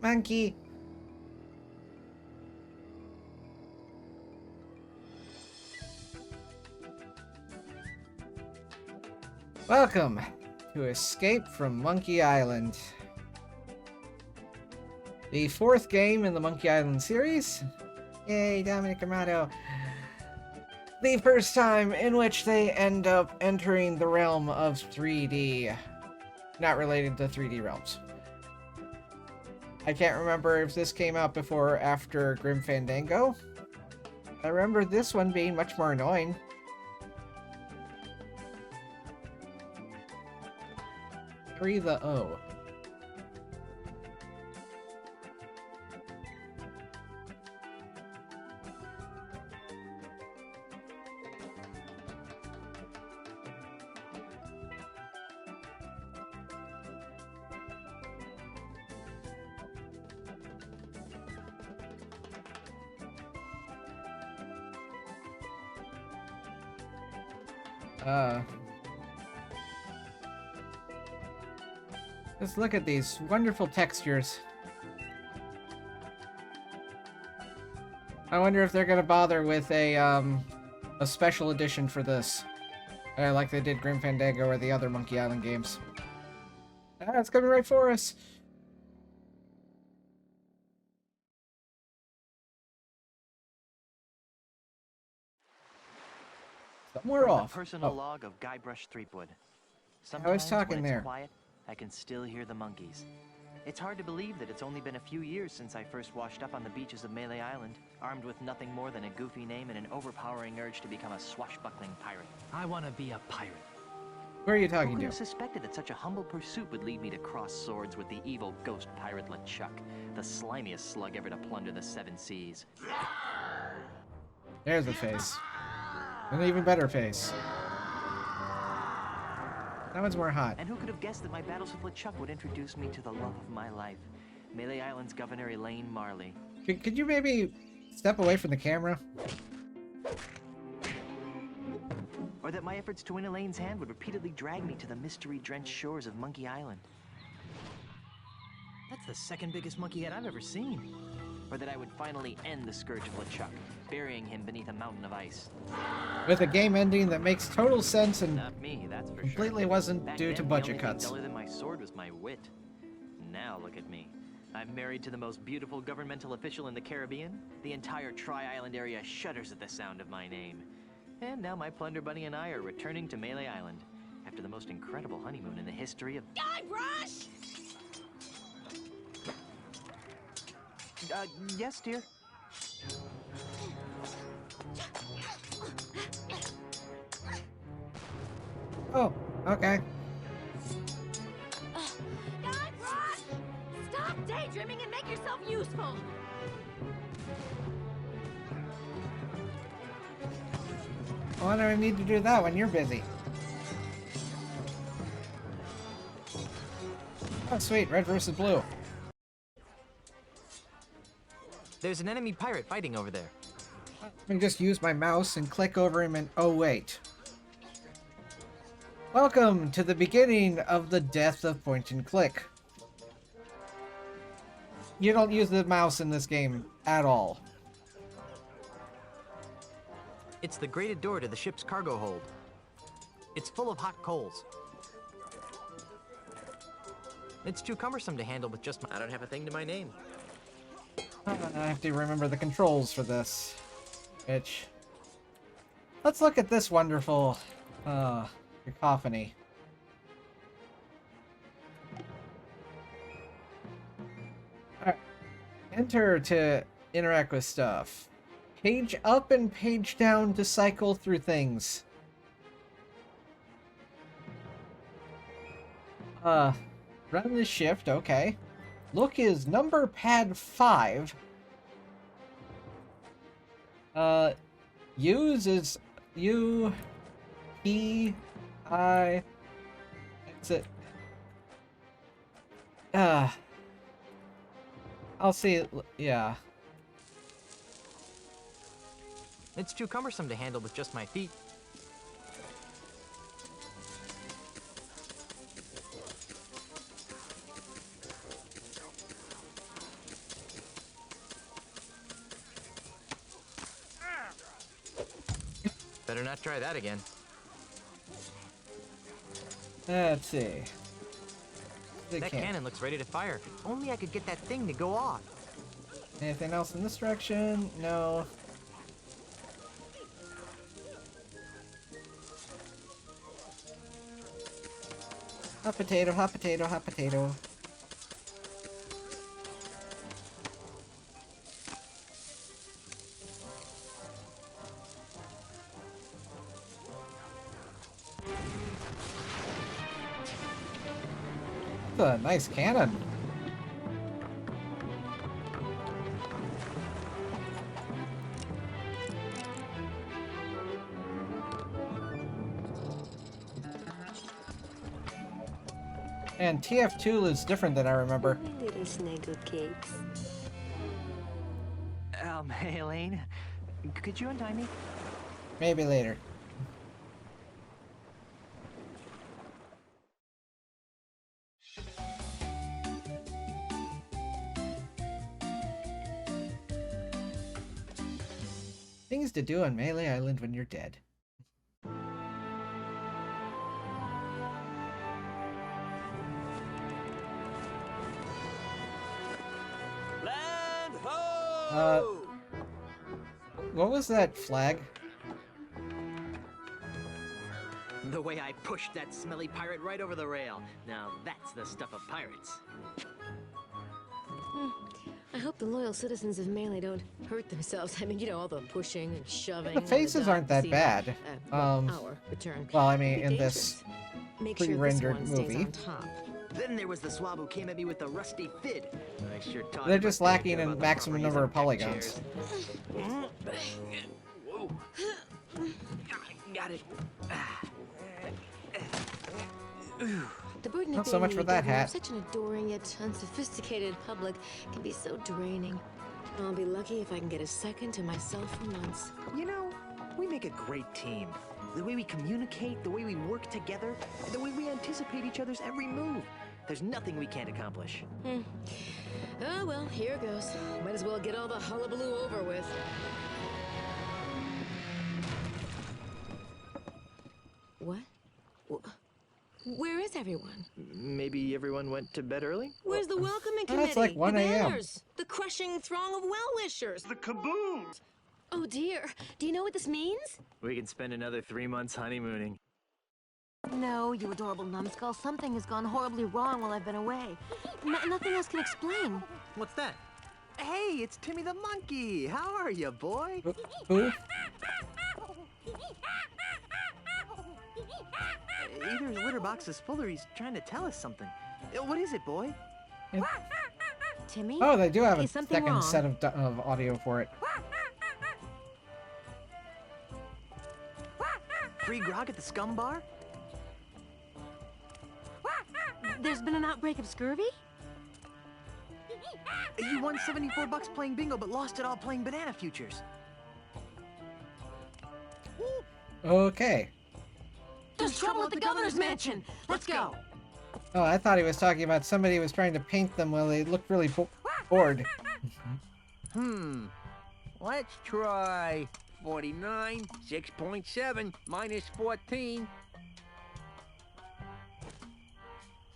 Monkey. Welcome to Escape from Monkey Island. The fourth game in the Monkey Island series. Yay, Dominic Amato. The first time in which they end up entering the realm of 3D. Not related to 3D realms. I can't remember if this came out before or after Grim Fandango. I remember this one being much more annoying. Carry the O. Just look at these wonderful textures. I wonder if they're gonna bother with a special edition for this, like they did Grim Fandango or the other Monkey Island games. Ah, it's coming right for us. Somewhere off. Personal log of Guybrush Threepwood. I was talking when there. it's quiet, I can still hear the monkeys. It's hard to believe that it's only been a few years since I first washed up on the beaches of Melee Island, armed with nothing more than a goofy name and an overpowering urge to become a swashbuckling pirate. I want to be a pirate. Where are you Who talking could to? have suspected that such a humble pursuit would lead me to cross swords with the evil ghost pirate LeChuck, the slimiest slug ever to plunder the Seven Seas? There's a face. An even better face. That one's more hot. And who could have guessed that my battles with LeChuck would introduce me to the love of my life, Melee Island's Governor Elaine Marley. Could you maybe step away from the camera? Or that my efforts to win Elaine's hand would repeatedly drag me to the mystery-drenched shores of Monkey Island. That's the second biggest monkey head I've ever seen. Or that I would finally end the scourge of LeChuck, burying him beneath a mountain of ice. With a game ending that makes total sense and Not me, that's for completely sure. wasn't Back due then, to the budget only thing cuts. duller than my sword was my wit. Now look at me. I'm married to the most beautiful governmental official in the Caribbean. The entire Tri-Island area shudders at the sound of my name. And now my Plunder Bunny and I are returning to Melee Island after the most incredible honeymoon in the history of... Guybrush! Yes, dear? Oh, okay. Guybrush! Stop daydreaming and make yourself useful! Why do I need to do that when you're busy? Oh, sweet. Red versus blue. There's an enemy pirate fighting over there. I can just use my mouse and click over him and... Oh, wait. Welcome to the beginning of the death of point and click. You don't use the mouse in this game at all. It's the grated door to the ship's cargo hold. It's full of hot coals. It's too cumbersome to handle with just my... I don't have a thing to my name. I have to remember the controls for this. Which... Let's look at this wonderful... cacophony. Alright. Enter to interact with stuff. Page up and page down to cycle through things. Run the shift, okay. Look is number pad 5. Use is U, P, I, exit, I'll see. Yeah. It's too cumbersome to handle with just my feet. Better not try that again. Let's see. That cannon looks ready to fire. If only I could get that thing to go off. Anything else in this direction? No. Hot potato, hot potato, hot potato. That's a nice cannon. And TF2 is different than I remember. Little snuggle cakes. Hey, Elaine. Could you untie me? Maybe later. Things to do on Melee Island when you're dead. Land ho! What was that flag? The way I pushed that smelly pirate right over the rail. Now that's the stuff of pirates. I hope the loyal citizens of Melee don't hurt themselves. I mean, you know, all the pushing and shoving. The faces aren't that bad. Our return. Well, I mean, Be in this dangerous. Make sure this pre-rendered one stays movie. on top. Then there was the swab who came at me with the rusty fid. I sure taught They're him just a lacking thing in about the maximum proper number of use deck polygons. chairs. Whoa. Got it. The burden Not of so much being for the that governor hat. of such an adoring yet unsophisticated public can be so draining. I'll be lucky if I can get a second to myself for months. You know, we make a great team. The way we communicate, the way we work together, the way we anticipate each other's every move. There's nothing we can't accomplish. Oh, well, here goes. Might as well get all the hullabaloo over with. What? Where is everyone? Maybe everyone went to bed early? Where's the welcoming Oh, committee? it's like 1 the a.m.. banners, the crushing throng of well-wishers. The kaboom! Oh dear, do you know what this means? We can spend another 3 months honeymooning. No, you adorable numbskull. Something has gone horribly wrong while I've been away. Nothing else can explain. What's that? Hey, it's Timmy the monkey. How are you, boy? Who? Either his litter box is full or he's trying to tell us something. What is it, boy? Timmy? Oh, they do have a Is something second wrong? set of audio for it. Free grog at the scum bar? There's been an outbreak of scurvy? You won 74 bucks playing bingo, but lost it all playing banana futures. Okay. There's trouble at the governor's mansion. Let's go. Oh, I thought he was talking about somebody was trying to paint them while they looked really bored. Let's try 49, 6.7, minus 14.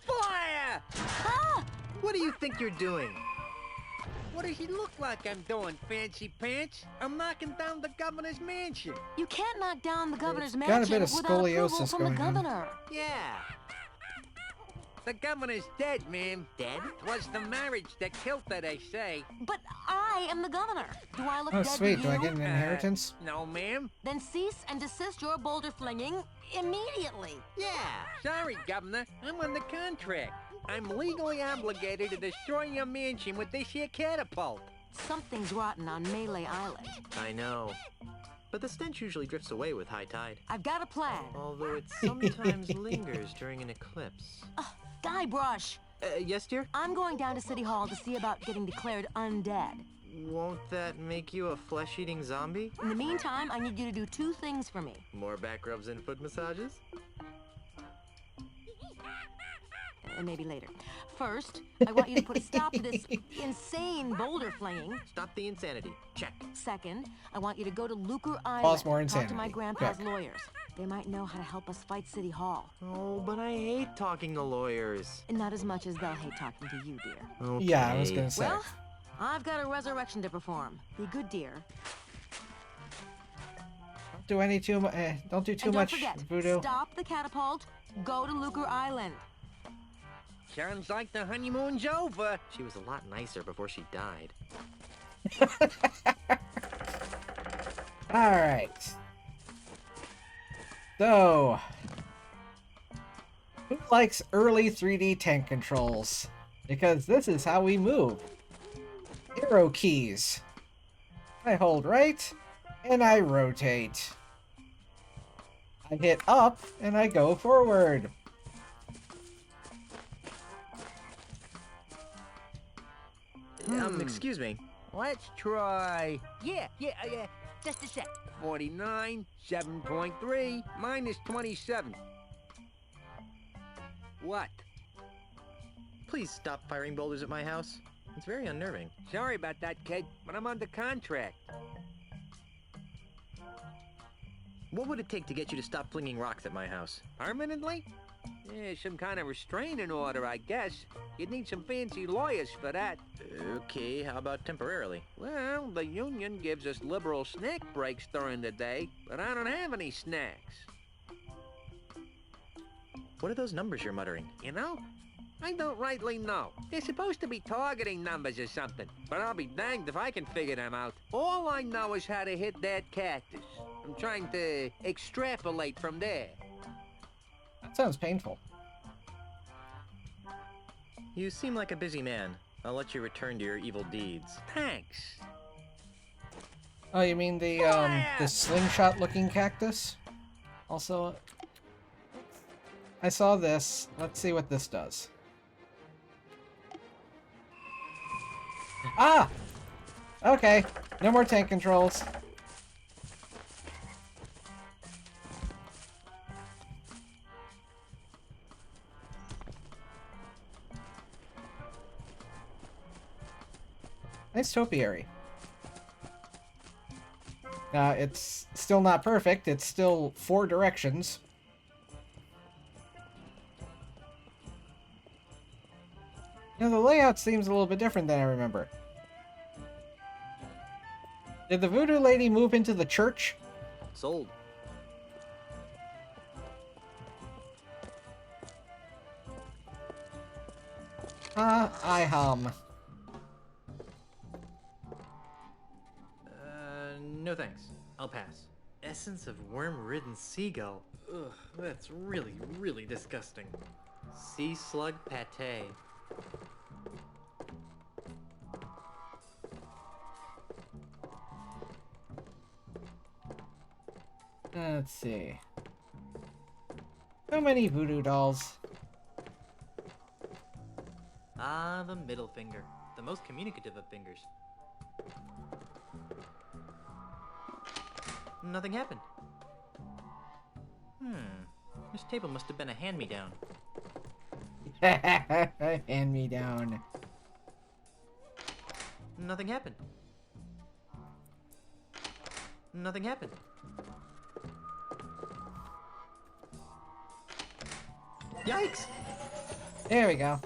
Fire! Ah! What do you think you're doing? What does it look like I'm doing, fancy pants? I'm knocking down the governor's mansion. You can't knock down the governor's Got a mansion bit of without approval scoliosis from the going on. governor. Yeah. The governor's dead, ma'am. Dead? 'Twas the marriage that killed her, they say. But I am the governor. Do I look Oh, dead sweet. to Do I you? get an inheritance? No, ma'am. Then cease and desist your boulder flinging immediately. Yeah. Sorry, governor. I'm under contract. I'm legally obligated to destroy your mansion with this here catapult. Something's rotten on Melee Island. I know. But the stench usually drifts away with high tide. I've got a plan. Although it sometimes lingers during an eclipse. Guybrush, Yes, dear? I'm going down to City Hall to see about getting declared undead. Won't that make you a flesh-eating zombie? In the meantime, I need you to do 2 things for me. More back rubs and foot massages? Maybe later. First, I want you to put a stop to this insane boulder flinging. Stop the insanity. Check. Second, I want you to go to Lucre Island. Pause more Talk to insanity. my grandpa's Check. lawyers. They might know how to help us fight City Hall. Oh, but I hate talking to lawyers. And not as much as they'll hate talking to you, dear. Okay. Yeah, I was gonna say. Well, I've got a resurrection to perform. Be good, dear. Don't do too And much don't forget, voodoo. stop the catapult. Go to Lucre Island. Sounds like the honeymoon's over. She was a lot nicer before she died. All right. So, who likes early 3D tank controls? Because this is how we move. Arrow keys. I hold right, and I rotate. I hit up, and I go forward. Excuse me. Let's try. Yeah. Just a sec. 49, 7.3, minus 27. What? Please stop firing boulders at my house. It's very unnerving. Sorry about that, kid, but I'm under contract. What would it take to get you to stop flinging rocks at my house? Permanently? Yeah, some kind of restraining order, I guess. You'd need some fancy lawyers for that. Okay, how about temporarily? Well, the union gives us liberal snack breaks during the day, but I don't have any snacks. What are those numbers you're muttering? You know? I don't rightly know. They're supposed to be targeting numbers or something, but I'll be danged if I can figure them out. All I know is how to hit that cactus. I'm trying to extrapolate from there. That sounds painful. You seem like a busy man. I'll let you return to your evil deeds. Thanks. Oh, you mean the slingshot-looking cactus? Also, I saw this. Let's see what this does. Ah! Okay, no more tank controls. Nice topiary. It's still not perfect. It's still 4 directions. Now the layout seems a little bit different than I remember. Did the voodoo lady move into the church? Sold. I hum. No thanks. I'll pass. Essence of worm-ridden seagull. Ugh, that's really, really disgusting. Sea slug pate. Let's see. How many voodoo dolls? Ah, the middle finger. The most communicative of fingers. Nothing happened. This table must have been a hand-me-down. Hand me down. Nothing happened. Nothing happened. Yikes! There we go.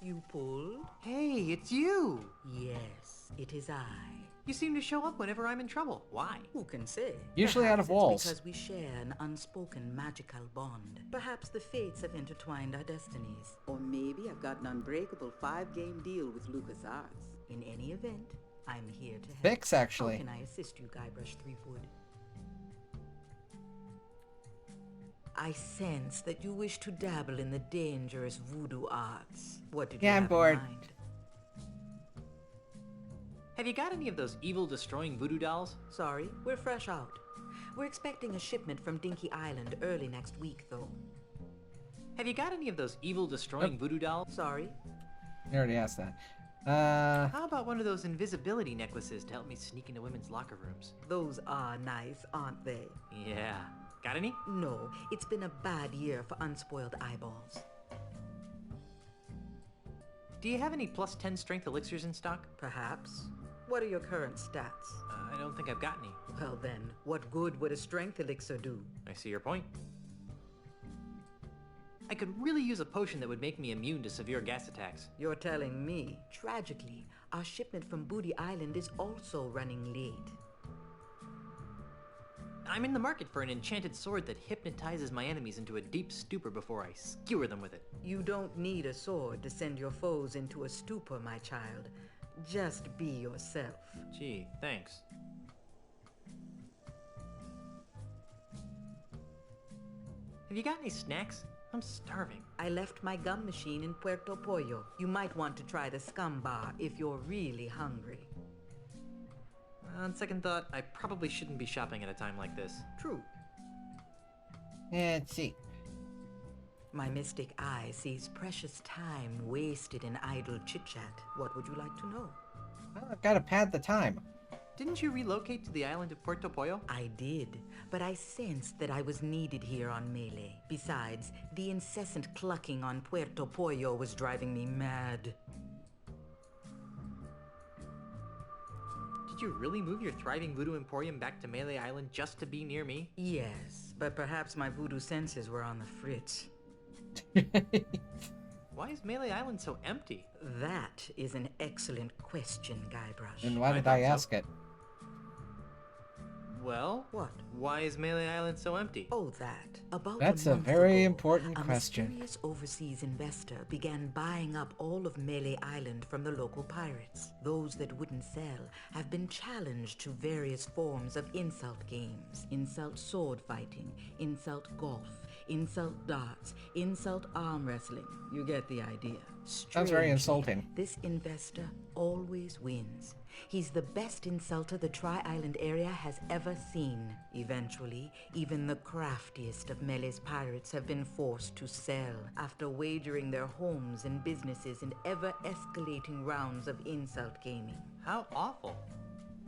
You pulled? Hey, it's you! Yes, it is I. You seem to show up whenever I'm in trouble. Why? Who can say? Usually out of Perhaps walls. it's because we share an unspoken magical bond. Perhaps the fates have intertwined our destinies. Or maybe I've got an unbreakable 5-game deal with LucasArts. In any event, I'm here to help. Fix, actually. How can I assist you, Guybrush Threepwood? I sense that you wish to dabble in the dangerous voodoo arts. What did you Yeah, I'm have bored. in mind? Have you got any of those evil destroying voodoo dolls? Sorry, we're fresh out. We're expecting a shipment from Dinky Island early next week, though. Have you got any of those evil destroying voodoo dolls? Sorry? You already asked that. How about one of those invisibility necklaces to help me sneak into women's locker rooms? Those are nice, aren't they? Yeah. Got any? No, it's been a bad year for unspoiled eyeballs. Do you have any plus 10 strength elixirs in stock? Perhaps. What are your current stats? I don't think I've got any. Well then, what good would a strength elixir do? I see your point. I could really use a potion that would make me immune to severe gas attacks. You're telling me. Tragically, our shipment from Booty Island is also running late. I'm in the market for an enchanted sword that hypnotizes my enemies into a deep stupor before I skewer them with it. You don't need a sword to send your foes into a stupor, my child. Just be yourself. Gee, thanks. Have you got any snacks? I'm starving. I left my gum machine in Puerto Pollo. You might want to try the Scum Bar if you're really hungry. On second thought, I probably shouldn't be shopping at a time like this. True. Let's see. My mystic eye sees precious time wasted in idle chit-chat. What would you like to know? Well, I've got to pad the time. Didn't you relocate to the island of Puerto Pollo? I did, but I sensed that I was needed here on Melee. Besides, the incessant clucking on Puerto Pollo was driving me mad. Did you really move your thriving voodoo emporium back to Melee Island just to be near me? Yes, but perhaps my voodoo senses were on the fritz. Why is Melee Island so empty? That is an excellent question, Guybrush. And why I did thought I so. ask it? Well, What? why is Melee Island so empty? Oh, that. About That's a month very ago, important a question. mysterious overseas investor began buying up all of Melee Island from the local pirates. Those that wouldn't sell have been challenged to various forms of insult games. Insult sword fighting, insult golf, insult darts, insult arm wrestling. You get the idea. Sounds very Strangely, insulting. This investor always wins. He's the best insulter the Tri-Island area has ever seen. Eventually, even the craftiest of Melee's pirates have been forced to sell after wagering their homes and businesses in ever-escalating rounds of insult gaming. How awful.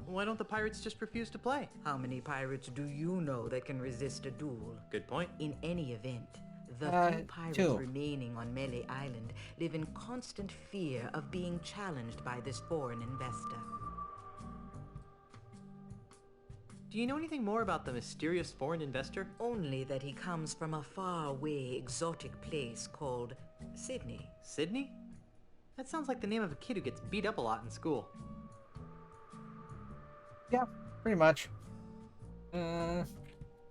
Why don't the pirates just refuse to play? How many pirates do you know that can resist a duel? Good point. In any event, the few pirates two. remaining on Melee Island live in constant fear of being challenged by this foreign investor. Do you know anything more about the mysterious foreign investor? Only that he comes from a faraway exotic place called Sydney. Sydney? That sounds like the name of a kid who gets beat up a lot in school. Yeah, pretty much.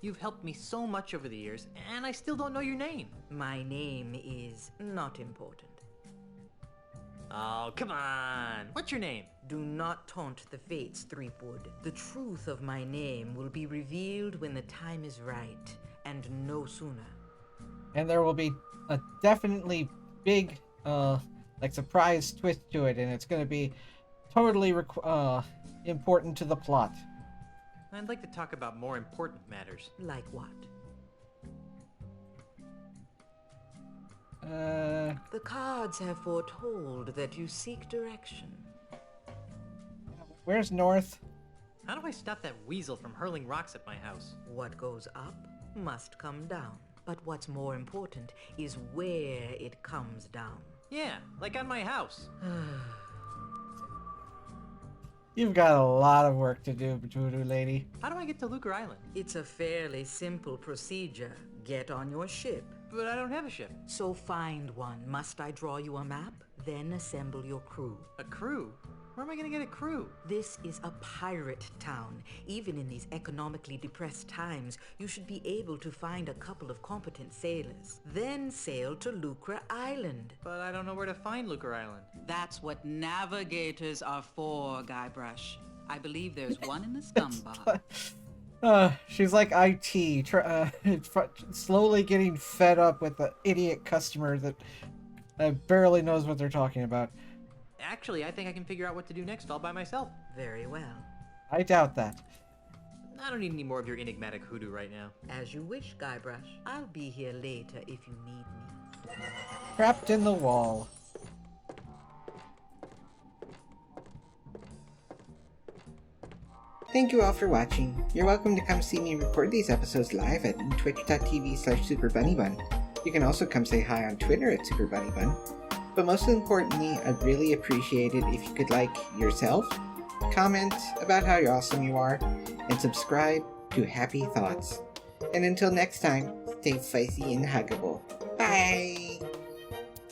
You've helped me so much over the years, and I still don't know your name. My name is not important. Oh, come on. What's your name? Do not taunt the fates, Threepwood. The truth of my name will be revealed when the time is right, and no sooner. And there will be a definitely big, like surprise twist to it, and it's going to be totally important to the plot. I'd like to talk about more important matters. Like what? The cards have foretold that you seek direction. Where's North? How do I stop that weasel from hurling rocks at my house? What goes up must come down. But what's more important is where it comes down. Yeah, like on my house. You've got a lot of work to do, Voodoo Lady. How do I get to Lucre Island? It's a fairly simple procedure. Get on your ship. But I don't have a ship. So find one. Must I draw you a map? Then assemble your crew. A crew? Where am I gonna get a crew? This is a pirate town. Even in these economically depressed times, you should be able to find a couple of competent sailors. Then sail to Lucre Island. But I don't know where to find Lucre Island. That's what navigators are for, Guybrush. I believe there's one in the scum bar. She's like IT, slowly getting fed up with the idiot customer that barely knows what they're talking about. Actually, I think I can figure out what to do next all by myself. Very well. I doubt that. I don't need any more of your enigmatic hoodoo right now. As you wish, Guybrush. I'll be here later if you need me. Trapped in the wall. Thank you all for watching. You're welcome to come see me record these episodes live at twitch.tv/SuperBunnyBun. You can also come say hi on Twitter at SuperBunnyBun. But most importantly, I'd really appreciate it if you could like yourself, comment about how awesome you are, and subscribe to Happy Thoughts. And until next time, stay spicy and huggable. Bye!